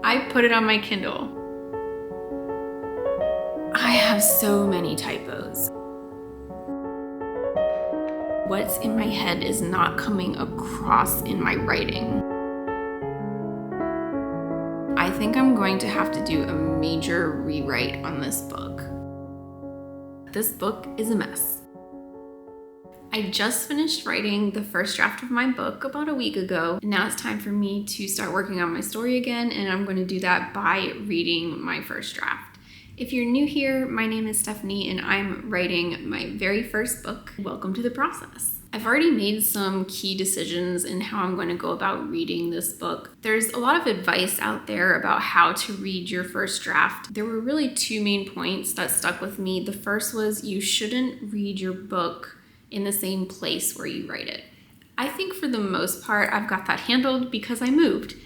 I put it on my Kindle. I have so many typos. What's in my head is not coming across in my writing. I think I'm going to have to do a major rewrite on this book. This book is a mess. I just finished writing the first draft of my book about a week ago. And now it's time for me to start working on my story again, and I'm going to do that by reading my first draft. If you're new here, my name is Stephanie and I'm writing my very first book. Welcome to the process. I've already made some key decisions in how I'm going to go about reading this book. There's a lot of advice out there about how to read your first draft. There were really two main points that stuck with me. The first was you shouldn't read your book in the same place where you write it. I think for the most part, I've got that handled because I moved.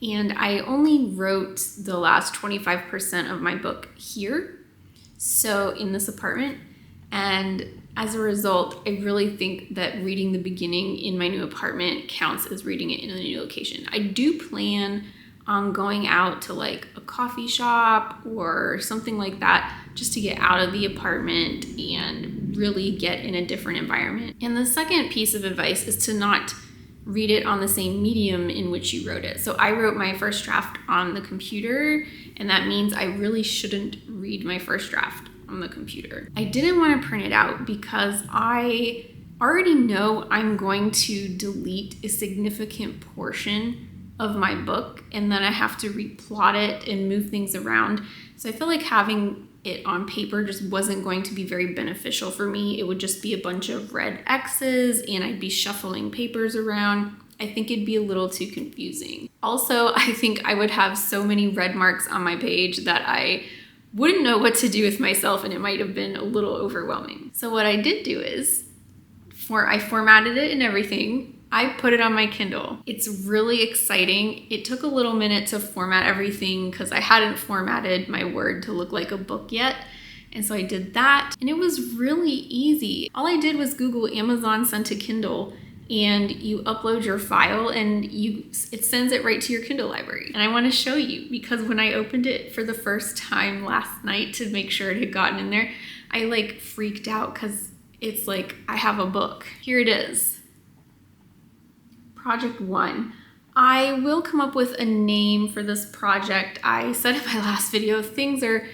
And I only wrote the last 25% of my book here, so in this apartment. And as a result, I really think that reading the beginning in my new apartment counts as reading it in a new location. I do plan on going out to like a coffee shop or something like that just to get out of the apartment and really get in a different environment. And the second piece of advice is to not read it on the same medium in which you wrote it. So I wrote my first draft on the computer, and that means I really shouldn't read my first draft on the computer. I didn't want to print it out because I already know I'm going to delete a significant portion of my book, and then I have to replot it and move things around. So I feel like having it on paper just wasn't going to be very beneficial for me. It would just be a bunch of red X's and I'd be shuffling papers around. I think it'd be a little too confusing. Also, I think I would have so many red marks on my page that I wouldn't know what to do with myself, and it might have been a little overwhelming. So what I did do is, I formatted it and everything. I put it on my Kindle. It's really exciting. It took a little minute to format everything because I hadn't formatted my Word to look like a book yet. And so I did that, and it was really easy. All I did was Google Amazon sent to Kindle, and you upload your file and it sends it right to your Kindle library. And I want to show you because when I opened it for the first time last night to make sure it had gotten in there, I like freaked out because it's like I have a book. Here it is. Project 1. I will come up with a name for this project. I said in my last video, things are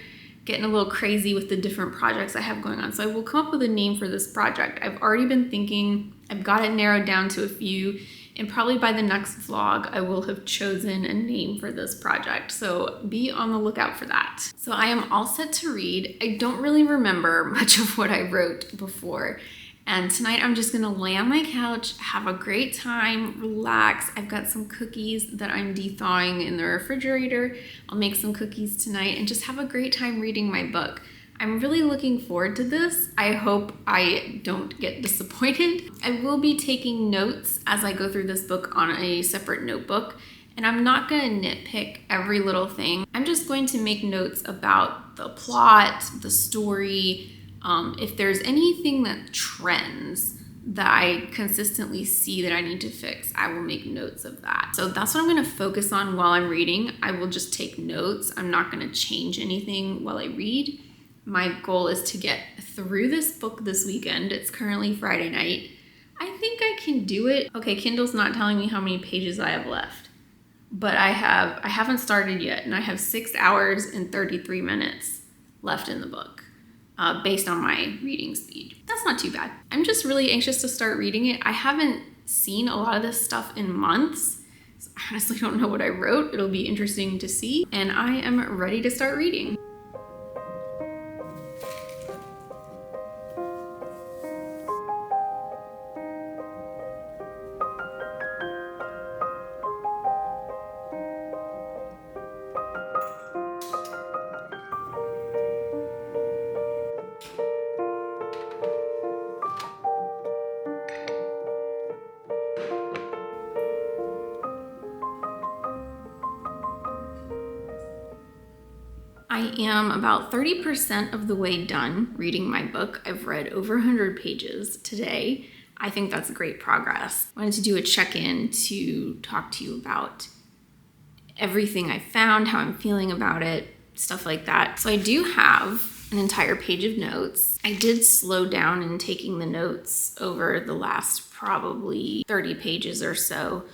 getting a little crazy with the different projects I have going on. So I will come up with a name for this project. I've already been thinking, I've got it narrowed down to a few, and probably by the next vlog, I will have chosen a name for this project. So be on the lookout for that. So I am all set to read. I don't really remember much of what I wrote before. And tonight I'm just gonna lay on my couch, have a great time, relax. I've got some cookies that I'm de-thawing in the refrigerator. I'll make some cookies tonight and just have a great time reading my book. I'm really looking forward to this. I hope I don't get disappointed. I will be taking notes as I go through this book on a separate notebook, and I'm not gonna nitpick every little thing. I'm just going to make notes about the plot, the story. If there's anything that trends that I consistently see that I need to fix, I will make notes of that. So that's what I'm gonna focus on while I'm reading. I will just take notes. I'm not gonna change anything while I read. My goal is to get through this book this weekend. It's currently Friday night. I think I can do it. Okay, Kindle's not telling me how many pages I have left, but I haven't started yet, and I have 6 hours and 33 minutes left in the book. Based on my reading speed. That's not too bad. I'm just really anxious to start reading it. I haven't seen a lot of this stuff in months. So I honestly don't know what I wrote. It'll be interesting to see. And I am ready to start reading. I am about 30% of the way done reading my book. I've read over 100 pages today. I think that's great progress. I wanted to do a check-in to talk to you about everything I found, how I'm feeling about it, stuff like that. So I do have an entire page of notes. I did slow down in taking the notes over the last probably 30 pages or so,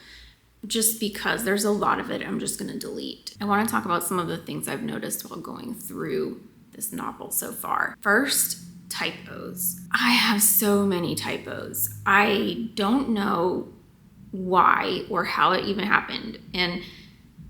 just because there's a lot of it I'm just gonna delete. I wanna talk about some of the things I've noticed while going through this novel so far. First, typos. I have so many typos. I don't know why or how it even happened. And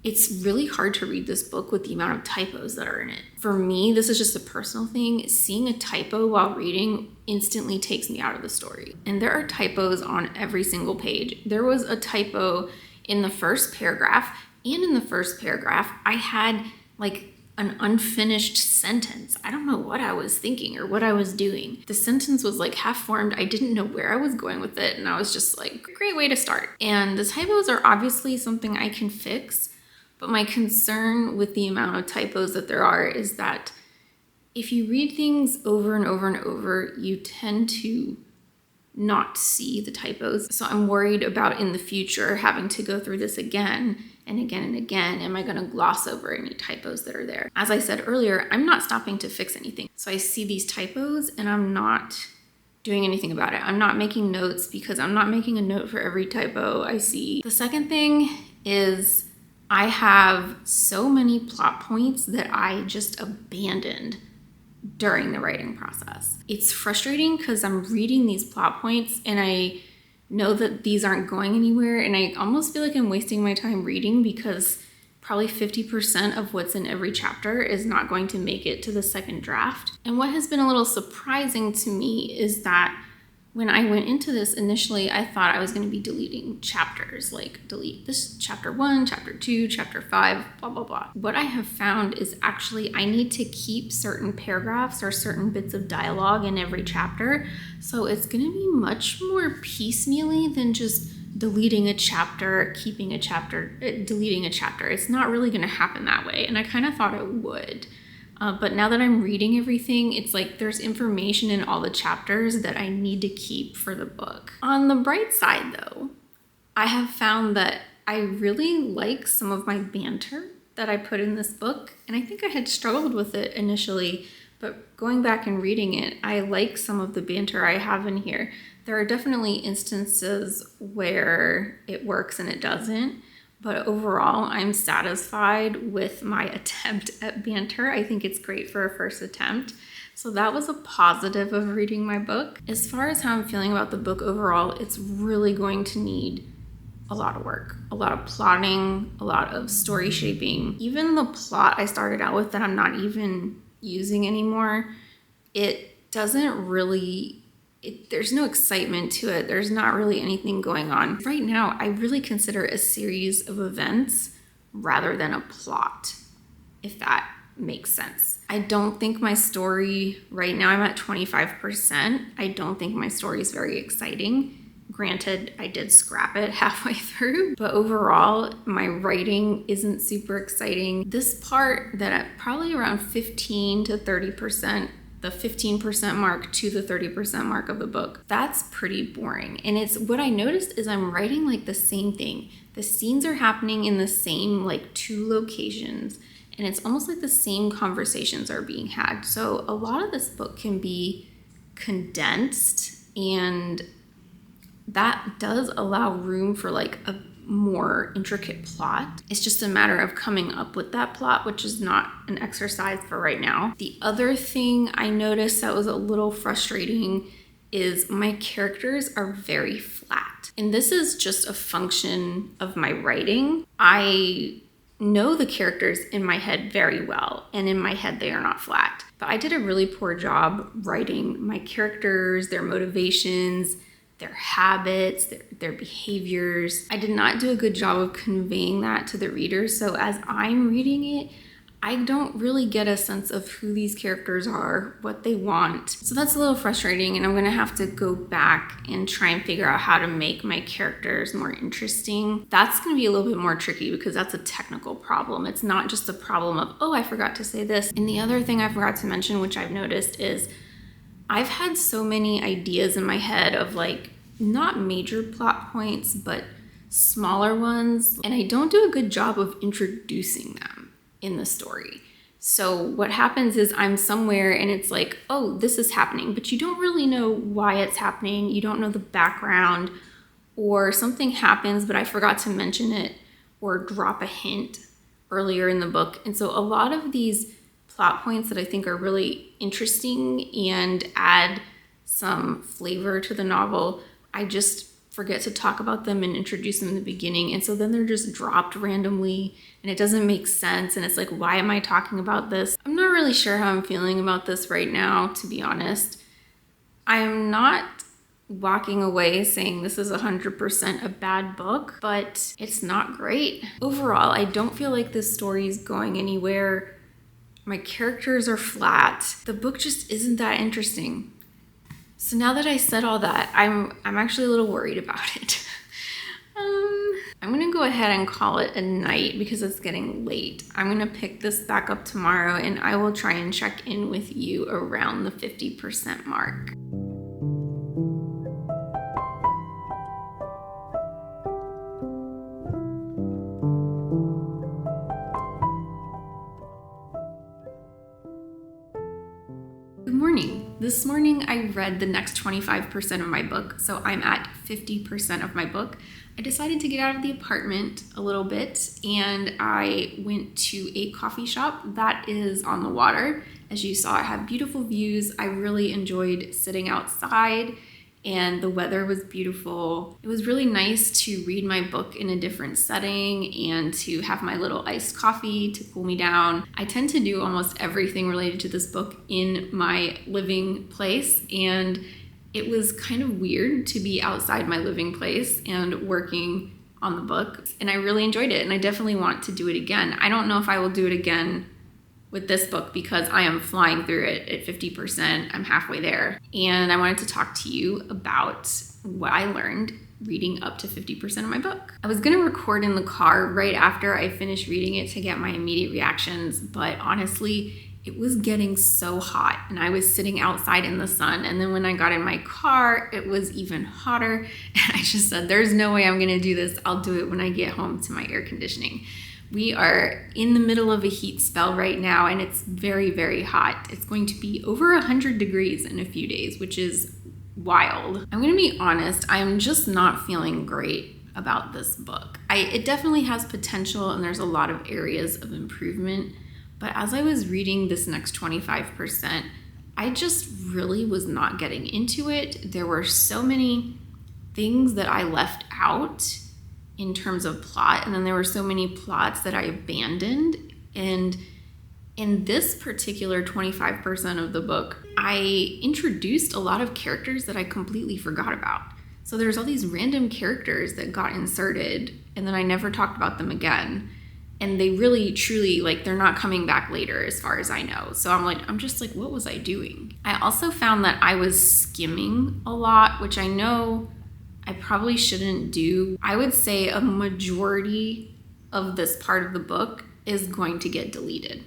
it's really hard to read this book with the amount of typos that are in it. For me, this is just a personal thing. Seeing a typo while reading instantly takes me out of the story. And there are typos on every single page. There was a typo in the first paragraph, and in the first paragraph, I had like an unfinished sentence. I don't know what I was thinking or what I was doing. The sentence was like half formed. I didn't know where I was going with it, and I was just like, great way to start. And the typos are obviously something I can fix. But my concern with the amount of typos that there are is that if you read things over and over and over, you tend to not see the typos. So I'm worried about in the future having to go through this again and again and again. Am I going to gloss over any typos that are there? As I said earlier, I'm not stopping to fix anything. So I see these typos and I'm not doing anything about it. I'm not making notes because I'm not making a note for every typo I see. The second thing is I have so many plot points that I just abandoned during the writing process. It's frustrating because I'm reading these plot points and I know that these aren't going anywhere, and I almost feel like I'm wasting my time reading because probably 50% of what's in every chapter is not going to make it to the second draft. And what has been a little surprising to me is that when I went into this initially, I thought I was going to be deleting chapters, like delete this chapter 1, chapter 2, chapter 5, blah, blah, blah. What I have found is actually I need to keep certain paragraphs or certain bits of dialogue in every chapter. So it's going to be much more piecemeally than just deleting a chapter, keeping a chapter, deleting a chapter. It's not really going to happen that way. And I kind of thought it would. But now that I'm reading everything, it's like there's information in all the chapters that I need to keep for the book. On the bright side though, I have found that I really like some of my banter that I put in this book. And I think I had struggled with it initially, but going back and reading it, I like some of the banter I have in here. There are definitely instances where it works and it doesn't. But overall, I'm satisfied with my attempt at banter. I think it's great for a first attempt. So that was a positive of reading my book. As far as how I'm feeling about the book overall, it's really going to need a lot of work, a lot of plotting, a lot of story shaping. Even the plot I started out with that I'm not even using anymore, it doesn't really there's no excitement to it. There's not really anything going on. Right now, I really consider it a series of events rather than a plot, if that makes sense. I don't think my story, right now I'm at 25%. I don't think my story is very exciting. Granted, I did scrap it halfway through, but overall, my writing isn't super exciting. This part that at probably around 15 to 30%, the 15% mark to the 30% mark of the book, that's pretty boring. And it's what I noticed is I'm writing like the same thing. The scenes are happening in the same like 2 locations, and it's almost like the same conversations are being had. So a lot of this book can be condensed, and that does allow room for like a more intricate plot. It's just a matter of coming up with that plot, which is not an exercise for right now. The other thing I noticed that was a little frustrating is my characters are very flat. And this is just a function of my writing. I know the characters in my head very well, and in my head they are not flat. But I did a really poor job writing my characters, their motivations, their habits, their behaviors. I did not do a good job of conveying that to the reader. So as I'm reading it, I don't really get a sense of who these characters are, what they want. So that's a little frustrating, and I'm gonna have to go back and try and figure out how to make my characters more interesting. That's gonna be a little bit more tricky because that's a technical problem. It's not just a problem of, oh, I forgot to say this. And the other thing I forgot to mention, which I've noticed, is I've had so many ideas in my head of like, not major plot points, but smaller ones, and I don't do a good job of introducing them in the story. So what happens is I'm somewhere and it's like, oh, this is happening, but you don't really know why it's happening. You don't know the background, or something happens, but I forgot to mention it or drop a hint earlier in the book. And so a lot of these plot points that I think are really interesting and add some flavor to the novel, I just forget to talk about them and introduce them in the beginning. And so then they're just dropped randomly and it doesn't make sense. And it's like, why am I talking about this? I'm not really sure how I'm feeling about this right now, to be honest. I am not walking away saying this is 100% a bad book, but it's not great. Overall, I don't feel like this story is going anywhere. My characters are flat. The book just isn't that interesting. So now that I said all that, I'm actually a little worried about it. I'm gonna go ahead and call it a night because it's getting late. I'm gonna pick this back up tomorrow and I will try and check in with you around the 50% mark. Good morning. This morning I read the next 25% of my book, so I'm at 50% of my book. I decided to get out of the apartment a little bit and I went to a coffee shop that is on the water. As you saw, it had beautiful views. I really enjoyed sitting outside and the weather was beautiful. It was really nice to read my book in a different setting and to have my little iced coffee to cool me down. I tend to do almost everything related to this book in my living place, and it was kind of weird to be outside my living place and working on the book, and I really enjoyed it, and I definitely want to do it again. I don't know if I will do it again with this book because I am flying through it at 50%. I'm halfway there. And I wanted to talk to you about what I learned reading up to 50% of my book. I was gonna record in the car right after I finished reading it to get my immediate reactions, but honestly, it was getting so hot and I was sitting outside in the sun. And then when I got in my car, it was even hotter. And I just said, there's no way I'm gonna do this. I'll do it when I get home to my air conditioning. We are in the middle of a heat spell right now and it's very, very hot. It's going to be over 100 degrees in a few days, which is wild. I'm gonna be honest, I'm just not feeling great about this book. It definitely has potential and there's a lot of areas of improvement, but as I was reading this next 25%, I just really was not getting into it. There were so many things that I left out in terms of plot, and then there were so many plots that I abandoned. And in this particular 25% of the book, I introduced a lot of characters that I completely forgot about. So there's all these random characters that got inserted, and then I never talked about them again. And they really, truly, like, they're not coming back later as far as I know. So I'm just like, what was I doing? I also found that I was skimming a lot, which I know I probably shouldn't do. I would say a majority of this part of the book is going to get deleted.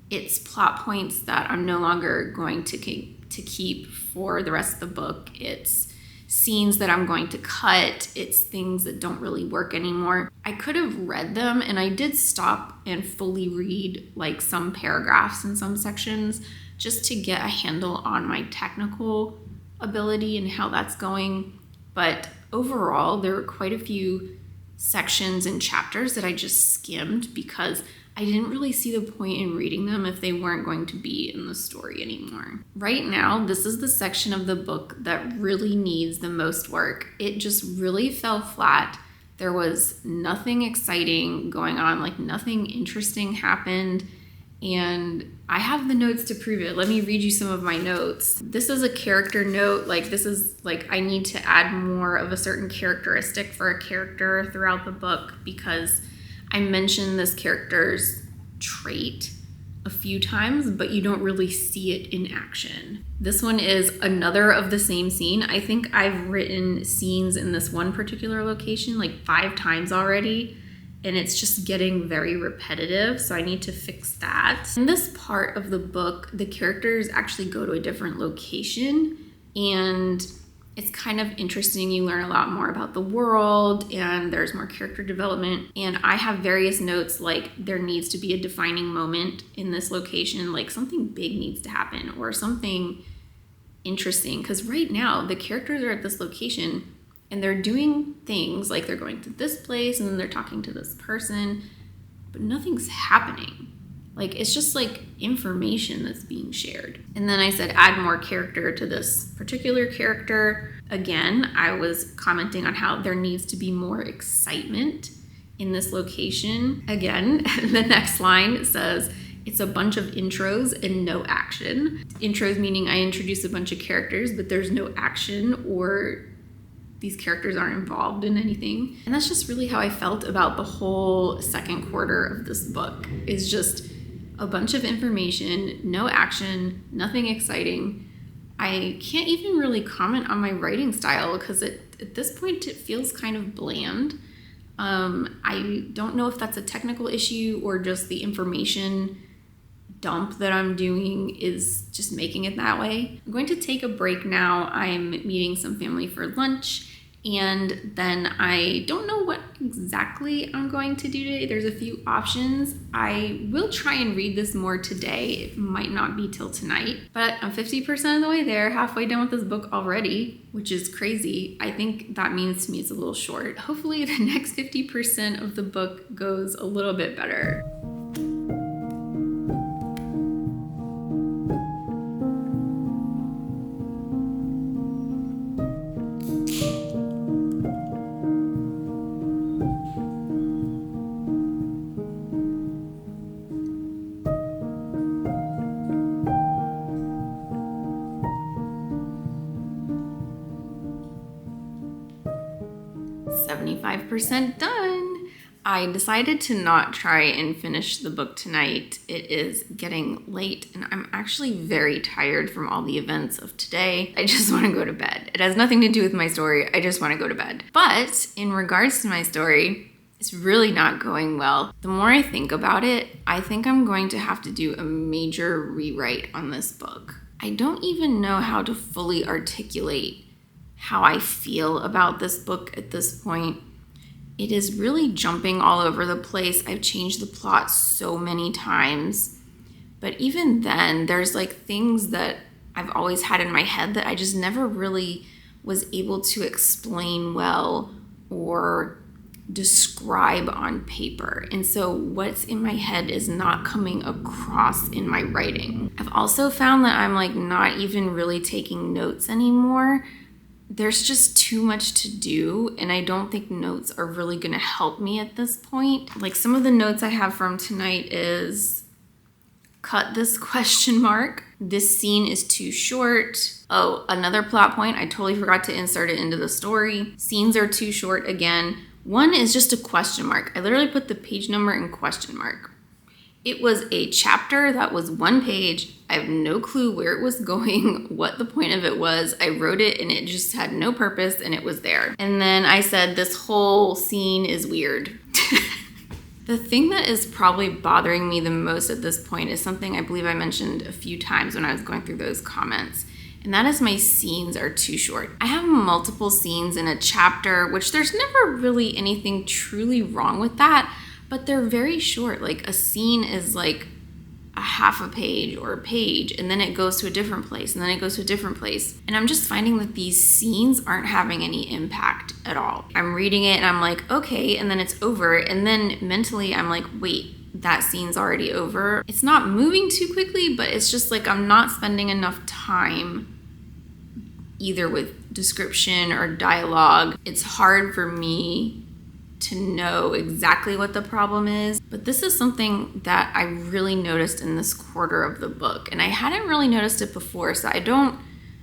It's plot points that I'm no longer going to keep for the rest of the book. It's scenes that I'm going to cut. It's things that don't really work anymore. I could have read them, and I did stop and fully read like some paragraphs in some sections just to get a handle on my technical ability and how that's going. But overall, there were quite a few sections and chapters that I just skimmed because I didn't really see the point in reading them if they weren't going to be in the story anymore. Right now, this is the section of the book that really needs the most work. It just really fell flat. There was nothing exciting going on, like nothing interesting happened. And I have the notes to prove it. Let me read you some of my notes. This is a character note. This is I need to add more of a certain characteristic for a character throughout the book because I mentioned this character's trait a few times, but you don't really see it in action. This one is another of the same scene. I think I've written scenes in this one particular location 5 times already, and it's just getting very repetitive, so I need to fix that. In this part of the book, the characters actually go to a different location, and It's kind of interesting. You learn a lot more about the world and there's more character development. And I have various notes like there needs to be a defining moment in this location, like something big needs to happen or something interesting. Because right now the characters are at this location and they're doing things like they're going to this place and then they're talking to this person, but nothing's happening. Like, it's just like information that's being shared. And then I said, add more character to this particular character. Again, I was commenting on how there needs to be more excitement in this location. Again, the next line says, it's a bunch of intros and no action. Intros meaning I introduce a bunch of characters, but there's no action or these characters aren't involved in anything. And that's just really how I felt about the whole second quarter of this book, is just a bunch of information, no action, nothing exciting. I can't even really comment on my writing style because at this point it feels kind of bland. I don't know if that's a technical issue or just the information dump that I'm doing is just making it that way. I'm going to take a break now. I'm meeting some family for lunch. And then I don't know what exactly I'm going to do today. There's a few options. I will try and read this more today. It might not be till tonight, but I'm 50% of the way there, halfway done with this book already, which is crazy. I think that means to me it's a little short. Hopefully the next 50% of the book goes a little bit better. Done. I decided to not try and finish the book tonight. It is getting late and I'm actually very tired from all the events of today. I just want to go to bed. It has nothing to do with my story. I just want to go to bed. But in regards to my story, it's really not going well. The more I think about it, I think I'm going to have to do a major rewrite on this book. I don't even know how to fully articulate how I feel about this book at this point. It is really jumping all over the place. I've changed the plot so many times. But even then, there's like things that I've always had in my head that I just never really was able to explain well or describe on paper. And so what's in my head is not coming across in my writing. I've also found that I'm like not even really taking notes anymore. There's just too much to do, and I don't think notes are really gonna help me at this point. Like some of the notes I have from tonight is, cut this question mark. This scene is too short. Oh, another plot point, I totally forgot to insert it into the story. Scenes are too short again. One is just a question mark. I literally put the page number in question mark. It was a chapter that was one page. I have no clue where it was going, what the point of it was. I wrote it and it just had no purpose and it was there. And then I said, this whole scene is weird. The thing that is probably bothering me the most at this point is something I believe I mentioned a few times when I was going through those comments. And that is my scenes are too short. I have multiple scenes in a chapter, which there's never really anything truly wrong with that. But they're very short. Like a scene is like a half a page or a page, and then it goes to a different place, and then it goes to a different place. And I'm just finding that these scenes aren't having any impact at all. I'm reading it and I'm like, okay, and then it's over. And then mentally I'm like, wait, that scene's already over. It's not moving too quickly, but it's just like I'm not spending enough time either with description or dialogue. It's hard for me to know exactly what the problem is, but this is something that I really noticed in this quarter of the book, and I hadn't really noticed it before, so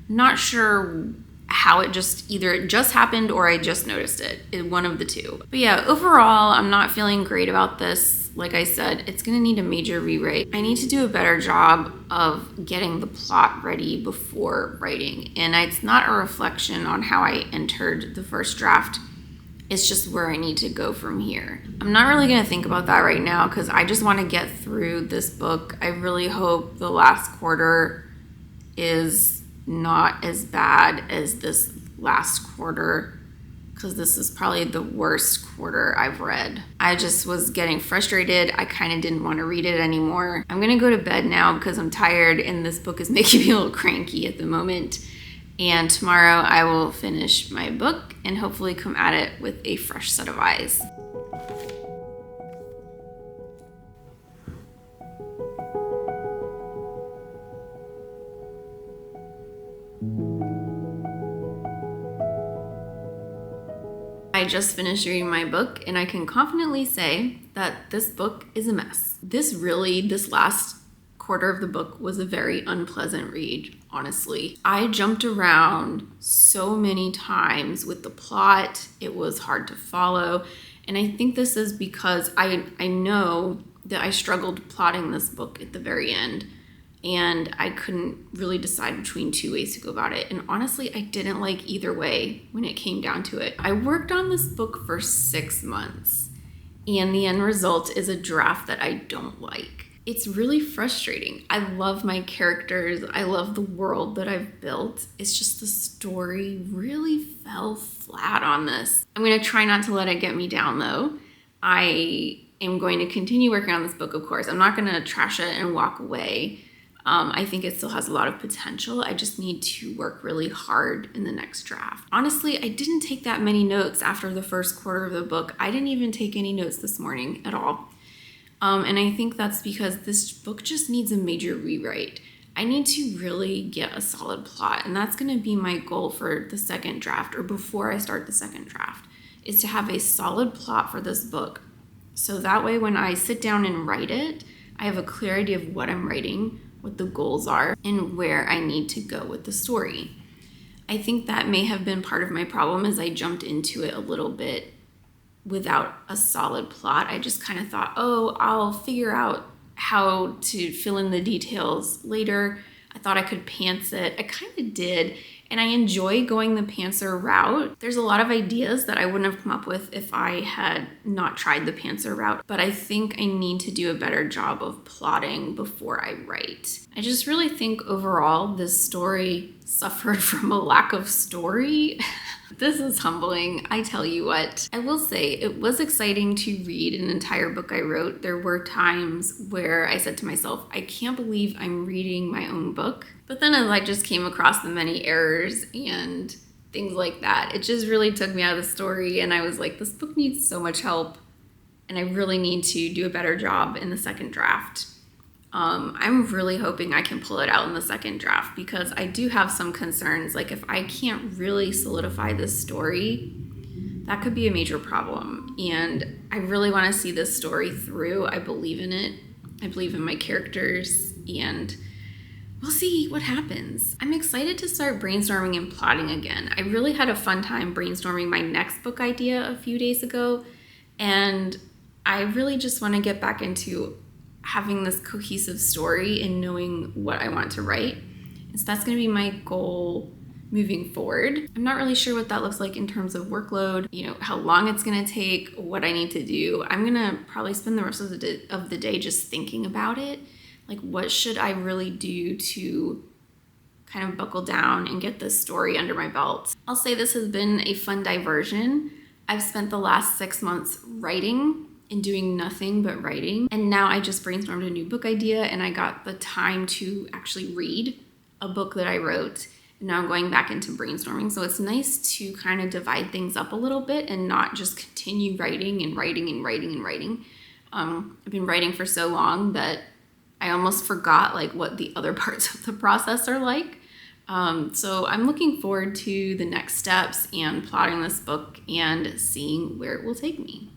not sure how it just happened or I just noticed it, one of the two. But yeah, overall, I'm not feeling great about this. Like I said, it's gonna need a major rewrite. I need to do a better job of getting the plot ready before writing, and it's not a reflection on how I entered the first draft. It's just where I need to go from here. I'm not really gonna think about that right now because I just wanna get through this book. I really hope the last quarter is not as bad as this last quarter, because this is probably the worst quarter I've read. I just was getting frustrated. I kind of didn't want to read it anymore. I'm gonna go to bed now because I'm tired and this book is making me a little cranky at the moment. And tomorrow I will finish my book and hopefully come at it with a fresh set of eyes. I just finished reading my book and I can confidently say that this book is a mess. This last quarter of the book was a very unpleasant read, honestly. I jumped around so many times with the plot. It was hard to follow. And I think this is because I know that I struggled plotting this book at the very end. And I couldn't really decide between two ways to go about it. And honestly, I didn't like either way when it came down to it. I worked on this book for 6 months, and the end result is a draft that I don't like. It's really frustrating. I love my characters. I love the world that I've built. It's just the story really fell flat on this. I'm gonna try not to let it get me down though. I am going to continue working on this book, of course. I'm not gonna trash it and walk away. I think it still has a lot of potential. I just need to work really hard in the next draft. Honestly, I didn't take that many notes after the first quarter of the book. I didn't even take any notes this morning at all. And I think that's because this book just needs a major rewrite. I need to really get a solid plot, and that's gonna be my goal for the second draft, or before I start the second draft, is to have a solid plot for this book. So that way when I sit down and write it, I have a clear idea of what I'm writing, what the goals are, and where I need to go with the story. I think that may have been part of my problem, as I jumped into it a little bit without a solid plot. I just kind of thought, oh, I'll figure out how to fill in the details later. I thought I could pants it. I kind of did, and I enjoy going the pantser route. There's a lot of ideas that I wouldn't have come up with if I had not tried the pantser route, but I think I need to do a better job of plotting before I write. I just really think overall this story suffered from a lack of story. This is humbling, I tell you what. I will say it was exciting to read an entire book I wrote. There were times where I said to myself, I can't believe I'm reading my own book. But then as I just came across the many errors and things like that, it just really took me out of the story, and I was like, this book needs so much help and I really need to do a better job in the second draft. I'm really hoping I can pull it out in the second draft, because I do have some concerns. Like, if I can't really solidify this story, that could be a major problem. And I really want to see this story through. I believe in it. I believe in my characters, and we'll see what happens. I'm excited to start brainstorming and plotting again. I really had a fun time brainstorming my next book idea a few days ago, and I really just want to get back into having this cohesive story and knowing what I want to write. And so that's going to be my goal moving forward. I'm not really sure what that looks like in terms of workload, how long it's going to take, what I need to do. I'm going to probably spend the rest of the day just thinking about it. Like, what should I really do to kind of buckle down and get this story under my belt? I'll say this has been a fun diversion. I've spent the last 6 months writing and doing nothing but writing. And now I just brainstormed a new book idea, and I got the time to actually read a book that I wrote. And now I'm going back into brainstorming. So it's nice to kind of divide things up a little bit and not just continue writing and writing and writing and writing. I've been writing for so long that I almost forgot what the other parts of the process are like. So I'm looking forward to the next steps and plotting this book and seeing where it will take me.